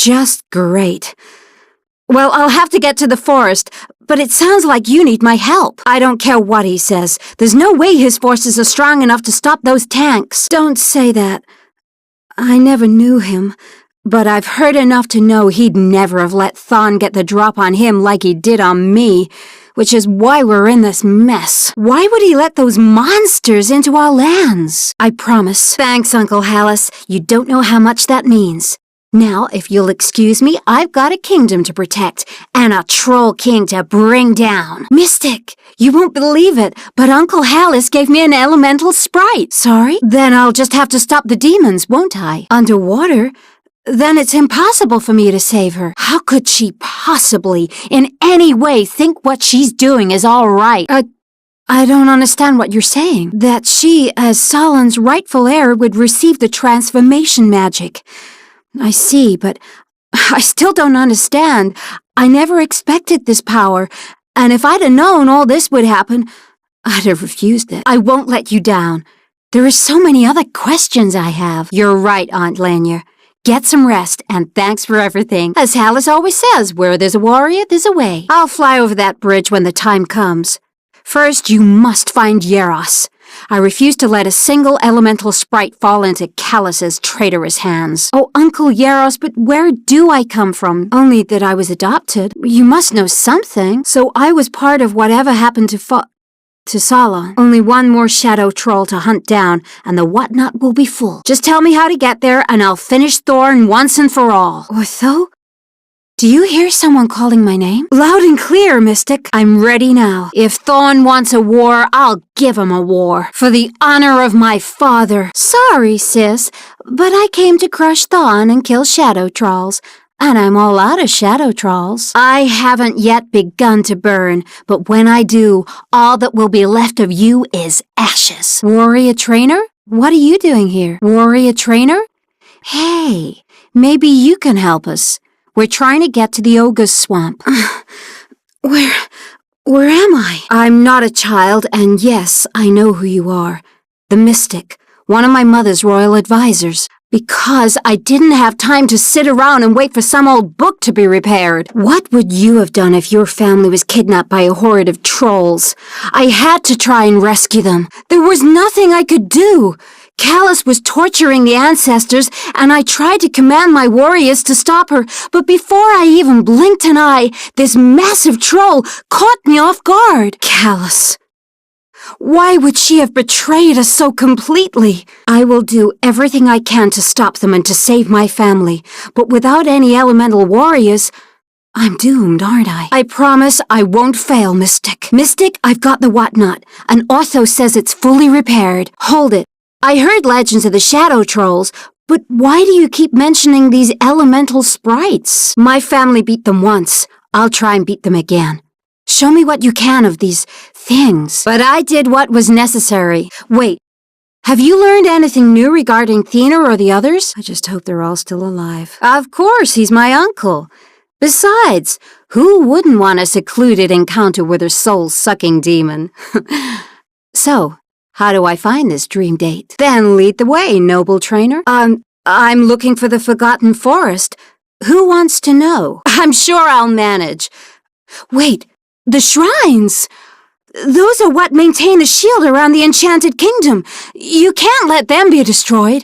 just great. Well, I'll have to get to the forest, but it sounds like you need my help. I don't care what he says. There's no way his forces are strong enough to stop those tanks. Don't say that. I never knew him, but I've heard enough to know he'd never have let Thon get the drop on him like he did on me, which is why we're in this mess. Why would he let those monsters into our lands? I promise. Thanks, Uncle Hallis. You don't know how much that means. Now, if you'll excuse me, I've got a kingdom to protect and a troll king to bring down. Mystic, you won't believe it, but Uncle Hallis gave me an elemental sprite. Sorry? Then I'll just have to stop the demons, won't I? Underwater? Then it's impossible for me to save her. How could she possibly, in any way, think what she's doing is all right? I don't understand what you're saying. That she, as Salan's rightful heir, would receive the transformation magic. I see, but I still don't understand. I never expected this power, and if I'd have known all this would happen, I'd have refused it. I won't let you down. There are so many other questions I have. You're right, Aunt Lanier. Get some rest, and thanks for everything. As Hallis always says, where there's a warrior, there's a way. I'll fly over that bridge when the time comes. First, you must find Yaros. I refuse to let a single elemental sprite fall into Callus's traitorous hands. Oh, Uncle Yaros, but where do I come from? Only that I was adopted. You must know something. So I was part of whatever happened to Sala. Only one more shadow troll to hunt down, and the whatnot will be full. Just tell me how to get there, and I'll finish Thorn once and for all. Ortho? Do you hear someone calling my name? Loud and clear, Mystic. I'm ready now. If Thorn wants a war, I'll give him a war. For the honor of my father. Sorry, sis, but I came to crush Thorn and kill shadow trolls. And I'm all out of shadow trolls. I haven't yet begun to burn, but when I do, all that will be left of you is ashes. Warrior trainer? What are you doing here? Warrior trainer? Hey, maybe you can help us. We're trying to get to the ogre's swamp. Where am I? I'm not a child, and yes, I know who you are. The Mystic, one of my mother's royal advisors. Because I didn't have time to sit around and wait for some old book to be repaired. What would you have done if your family was kidnapped by a horde of trolls? I had to try and rescue them. There was nothing I could do. Callus was torturing the ancestors, and I tried to command my warriors to stop her, but before I even blinked an eye, this massive troll caught me off guard. Callus. Why would she have betrayed us so completely? I will do everything I can to stop them and to save my family, but without any elemental warriors, I'm doomed, aren't I? I promise I won't fail, Mystic. Mystic, I've got the whatnot, and Ortho says it's fully repaired. Hold it. I heard legends of the shadow trolls, but why do you keep mentioning these elemental sprites? My family beat them once. I'll try and beat them again. Show me what you can of these things. But I did what was necessary. Wait, have you learned anything new regarding Thena or the others? I just hope they're all still alive. Of course, he's my uncle. Besides, who wouldn't want a secluded encounter with a soul-sucking demon? So, how do I find this dream date? Then lead the way, noble trainer. I'm looking for the Forgotten Forest. Who wants to know? I'm sure I'll manage. Wait, the shrines! Those are what maintain the shield around the Enchanted Kingdom. You can't let them be destroyed.